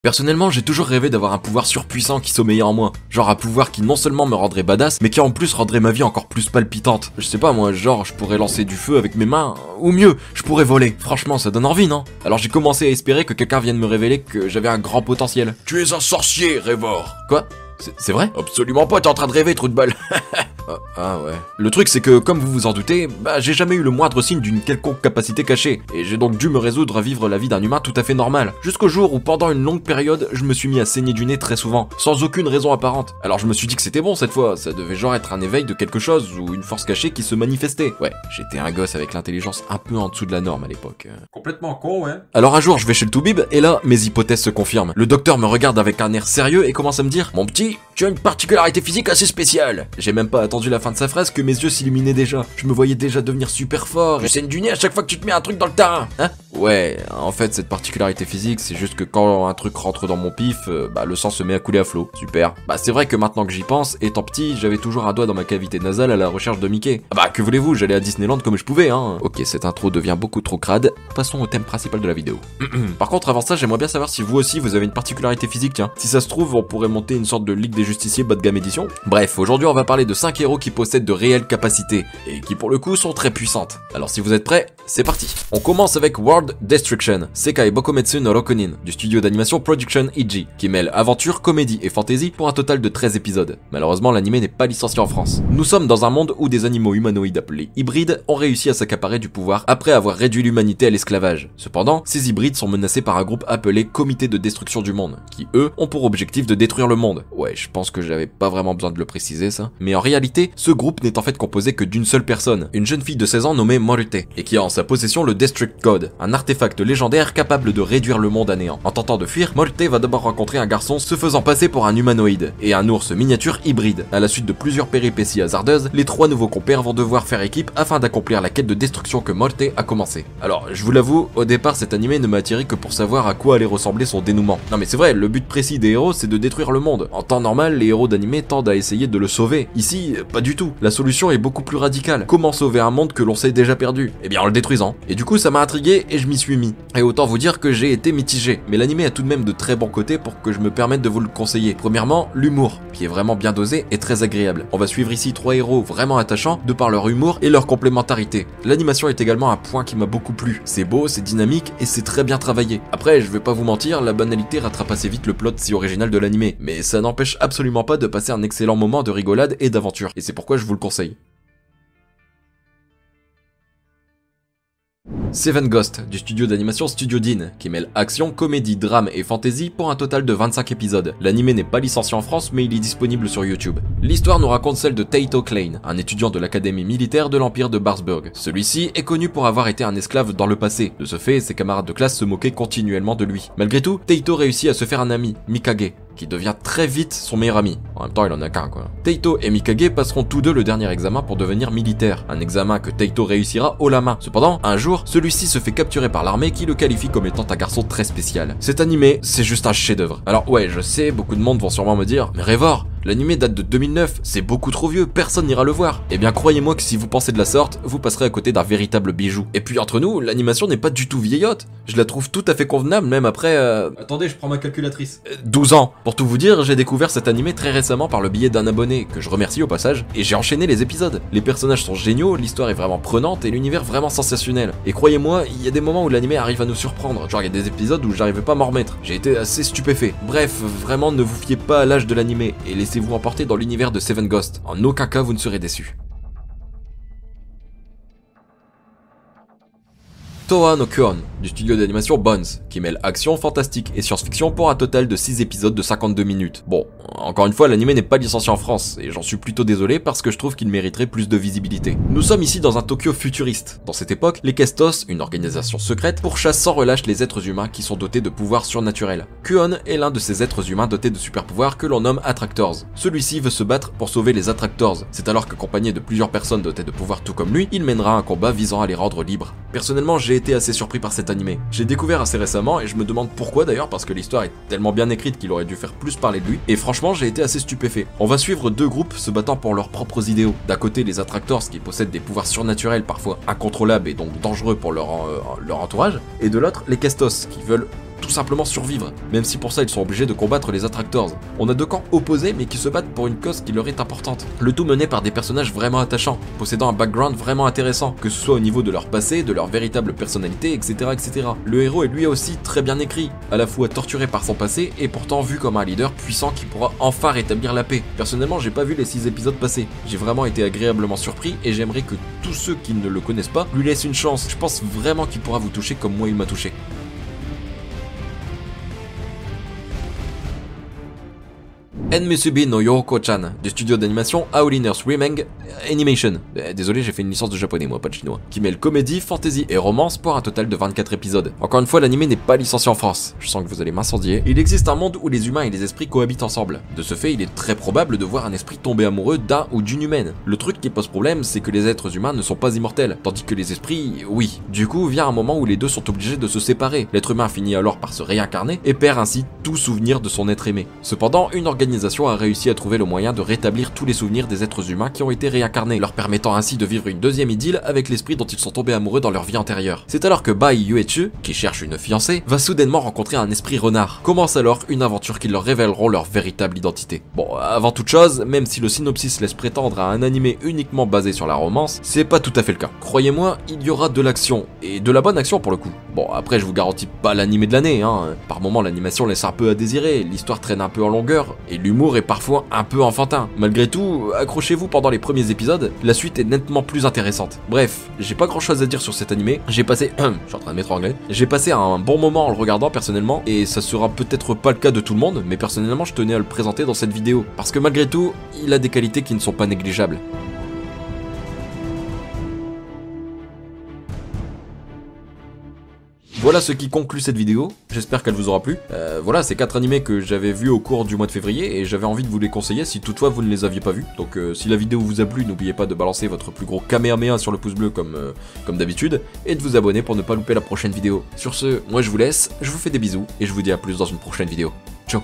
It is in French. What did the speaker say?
Personnellement, j'ai toujours rêvé d'avoir un pouvoir surpuissant qui sommeillait en moi. Genre un pouvoir qui non seulement me rendrait badass, mais qui en plus rendrait ma vie encore plus palpitante. Je sais pas moi, genre je pourrais lancer du feu avec mes mains, ou mieux, je pourrais voler. Franchement, ça donne envie, non? Alors j'ai commencé à espérer que quelqu'un vienne me révéler que j'avais un grand potentiel. Tu es un sorcier, Révor. Quoi? C'est vrai? Absolument pas, t'es en train de rêver, trou de balle. Ah ouais. Le truc c'est que, comme vous vous en doutez, j'ai jamais eu le moindre signe d'une quelconque capacité cachée, et j'ai donc dû me résoudre à vivre la vie d'un humain tout à fait normal. Jusqu'au jour où pendant une longue période, je me suis mis à saigner du nez très souvent, sans aucune raison apparente. Alors je me suis dit que c'était bon cette fois, ça devait genre être un éveil de quelque chose, ou une force cachée qui se manifestait. Ouais, j'étais un gosse avec l'intelligence un peu en dessous de la norme à l'époque. Complètement con, ouais. Alors un jour je vais chez le toubib, et là, mes hypothèses se confirment. Le docteur me regarde avec un air sérieux et commence à me dire: mon petit, tu as une particularité physique assez spéciale. J'ai même pas attendu la fin de sa phrase que mes yeux s'illuminaient déjà. Je me voyais déjà devenir super fort. Je saigne du nez à chaque fois que tu te mets un truc dans le terrain. Hein? Ouais, en fait cette particularité physique, c'est juste que quand un truc rentre dans mon pif, le sang se met à couler à flot. Super. C'est vrai que maintenant que j'y pense, étant petit, j'avais toujours un doigt dans ma cavité nasale à la recherche de Mickey. Que voulez-vous, j'allais à Disneyland comme je pouvais, hein. Ok, cette intro devient beaucoup trop crade. Passons au thème principal de la vidéo. Par contre, avant ça, j'aimerais bien savoir si vous aussi vous avez une particularité physique, tiens. Si ça se trouve, on pourrait monter une sorte de Ligue des Justiciers bas de gamme édition. Bref, aujourd'hui on va parler de 5 héros qui possèdent de réelles capacités, et qui pour le coup sont très puissantes. Alors si vous êtes prêts, c'est parti. On commence avec World Destruction, Sekai Bokometsu no Rokunin, du studio d'animation Production IG, qui mêle aventure, comédie et fantasy pour un total de 13 épisodes. Malheureusement, l'anime n'est pas licencié en France. Nous sommes dans un monde où des animaux humanoïdes appelés hybrides ont réussi à s'accaparer du pouvoir après avoir réduit l'humanité à l'esclavage. Cependant, ces hybrides sont menacés par un groupe appelé Comité de Destruction du Monde, qui eux, ont pour objectif de détruire le monde. Ouais, je pense que j'avais pas vraiment besoin de le préciser ça. Mais en réalité, ce groupe n'est en fait composé que d'une seule personne, une jeune fille de 16 ans nommée Morte, et qui a en sa possession le Destruct Code, un artefact légendaire capable de réduire le monde à néant. En tentant de fuir, Morte va d'abord rencontrer un garçon se faisant passer pour un humanoïde, et un ours miniature hybride. À la suite de plusieurs péripéties hasardeuses, les trois nouveaux compères vont devoir faire équipe afin d'accomplir la quête de destruction que Morte a commencé. Alors, je vous l'avoue, au départ cet animé ne m'a attiré que pour savoir à quoi allait ressembler son dénouement. Non mais c'est vrai, le but précis des héros c'est de détruire le monde. En temps normal, les héros d'animé tendent à essayer de le sauver. Ici, pas du tout. La solution est beaucoup plus radicale. Comment sauver un monde que l'on sait déjà perdu? Eh bien en le détruisant. Et du coup ça m'a intrigué et je m'y suis mis. Et autant vous dire que j'ai été mitigé. Mais l'animé a tout de même de très bons côtés pour que je me permette de vous le conseiller. Premièrement, l'humour, qui est vraiment bien dosé et très agréable. On va suivre ici trois héros vraiment attachants de par leur humour et leur complémentarité. L'animation est également un point qui m'a beaucoup plu. C'est beau, c'est dynamique et c'est très bien travaillé. Après, je vais pas vous mentir, la banalité rattrape assez vite le plot si original de l'animé. Mais ça n'empêche absolument pas de passer un excellent moment de rigolade et d'aventure. Et c'est pourquoi je vous le conseille. Seven Ghost, du studio d'animation Studio Dean, qui mêle action, comédie, drame et fantasy pour un total de 25 épisodes. L'anime n'est pas licencié en France, mais il est disponible sur YouTube. L'histoire nous raconte celle de Taito Klein, un étudiant de l'académie militaire de l'Empire de Barsburg. Celui-ci est connu pour avoir été un esclave dans le passé. De ce fait, ses camarades de classe se moquaient continuellement de lui. Malgré tout, Taito réussit à se faire un ami, Mikage, qui devient très vite son meilleur ami. En même temps, il en a qu'un, quoi. Taito et Mikage passeront tous deux le dernier examen pour devenir militaire. Un examen que Taito réussira haut la main. Cependant, un jour, celui-ci se fait capturer par l'armée qui le qualifie comme étant un garçon très spécial. Cet animé, c'est juste un chef-d'œuvre. Alors ouais, je sais, beaucoup de monde vont sûrement me dire: mais Révor, l'animé date de 2009, c'est beaucoup trop vieux, personne n'ira le voir. Eh bien croyez-moi que si vous pensez de la sorte, vous passerez à côté d'un véritable bijou. Et puis entre nous, l'animation n'est pas du tout vieillotte. Je la trouve tout à fait convenable, même après... Attendez, je prends ma calculatrice. 12 ans. Pour tout vous dire, j'ai découvert cet animé très récemment par le biais d'un abonné, que je remercie au passage, et j'ai enchaîné les épisodes. Les personnages sont géniaux, l'histoire est vraiment prenante et l'univers vraiment sensationnel. Et croyez-moi, il y a des moments où l'animé arrive à nous surprendre. Genre il y a des épisodes où j'arrivais pas à m'en remettre. J'ai été assez stupéfait. Bref, vraiment ne vous fiez pas à l'âge de l'animé, et laissez-vous emporter dans l'univers de Seven Ghost. En aucun cas vous ne serez déçus. Toa no Kuon, du studio d'animation Bones, qui mêle action, fantastique et science-fiction pour un total de 6 épisodes de 52 minutes. Bon, encore une fois, l'anime n'est pas licencié en France, et j'en suis plutôt désolé parce que je trouve qu'il mériterait plus de visibilité. Nous sommes ici dans un Tokyo futuriste. Dans cette époque, les Kestos, une organisation secrète, pourchassent sans relâche les êtres humains qui sont dotés de pouvoirs surnaturels. Kuon est l'un de ces êtres humains dotés de super pouvoirs que l'on nomme Attractors. Celui-ci veut se battre pour sauver les Attractors. C'est alors qu'accompagné de plusieurs personnes dotées de pouvoirs tout comme lui, il mènera un combat visant à les rendre libres. Personnellement, j'ai été assez surpris par cet animé. J'ai découvert assez récemment et je me demande pourquoi d'ailleurs, parce que l'histoire est tellement bien écrite qu'il aurait dû faire plus parler de lui, et franchement j'ai été assez stupéfait. On va suivre deux groupes se battant pour leurs propres idéaux. D'un côté les Attractors qui possèdent des pouvoirs surnaturels parfois incontrôlables et donc dangereux pour leur entourage, et de l'autre les Kestos qui veulent tout simplement survivre, même si pour ça ils sont obligés de combattre les Attractors. On a deux camps opposés mais qui se battent pour une cause qui leur est importante. Le tout mené par des personnages vraiment attachants, possédant un background vraiment intéressant, que ce soit au niveau de leur passé, de leur véritable personnalité, etc. etc. Le héros est lui aussi très bien écrit, à la fois torturé par son passé et pourtant vu comme un leader puissant qui pourra enfin rétablir la paix. Personnellement, j'ai pas vu les 6 épisodes passer. J'ai vraiment été agréablement surpris et j'aimerais que tous ceux qui ne le connaissent pas lui laissent une chance. Je pense vraiment qu'il pourra vous toucher comme moi il m'a touché. Enmesubi no Yoko-chan, du studio d'animation Aoliners Remeng Animation. Désolé, j'ai fait une licence de japonais, moi, pas de chinois. Qui mêle comédie, fantasy et romance pour un total de 24 épisodes. Encore une fois, l'anime n'est pas licencié en France. Je sens que vous allez m'incendier. Il existe un monde où les humains et les esprits cohabitent ensemble. De ce fait, il est très probable de voir un esprit tomber amoureux d'un ou d'une humaine. Le truc qui pose problème, c'est que les êtres humains ne sont pas immortels, tandis que les esprits, oui. Du coup, vient un moment où les deux sont obligés de se séparer. L'être humain finit alors par se réincarner et perd ainsi tout souvenir de son être aimé. Cependant, une organisation a réussi à trouver le moyen de rétablir tous les souvenirs des êtres humains qui ont été réincarnés, leur permettant ainsi de vivre une deuxième idylle avec l'esprit dont ils sont tombés amoureux dans leur vie antérieure. C'est alors que Bai Yuechu, qui cherche une fiancée, va soudainement rencontrer un esprit renard. Commence alors une aventure qui leur révéleront leur véritable identité. Bon, avant toute chose, même si le synopsis laisse prétendre à un animé uniquement basé sur la romance, c'est pas tout à fait le cas. Croyez-moi, il y aura de l'action, et de la bonne action pour le coup. Bon, après je vous garantis pas l'animé de l'année, hein. Par moments l'animation laisse un peu à désirer, l'histoire traîne un peu en longueur, et l'humour est parfois un peu enfantin. Malgré tout, accrochez-vous pendant les premiers épisodes, la suite est nettement plus intéressante. Bref, j'ai pas grand chose à dire sur cet animé, j'ai passé... je suis en train de m'étrangler. J'ai passé un bon moment en le regardant personnellement, et ça sera peut-être pas le cas de tout le monde, mais personnellement je tenais à le présenter dans cette vidéo, parce que malgré tout, il a des qualités qui ne sont pas négligeables. Voilà ce qui conclut cette vidéo, j'espère qu'elle vous aura plu. Voilà, c'est 4 animés que j'avais vus au cours du mois de février et j'avais envie de vous les conseiller si toutefois vous ne les aviez pas vus. Donc si la vidéo vous a plu, n'oubliez pas de balancer votre plus gros kamehameha sur le pouce bleu comme d'habitude et de vous abonner pour ne pas louper la prochaine vidéo. Sur ce, moi je vous laisse, je vous fais des bisous et je vous dis à plus dans une prochaine vidéo. Ciao.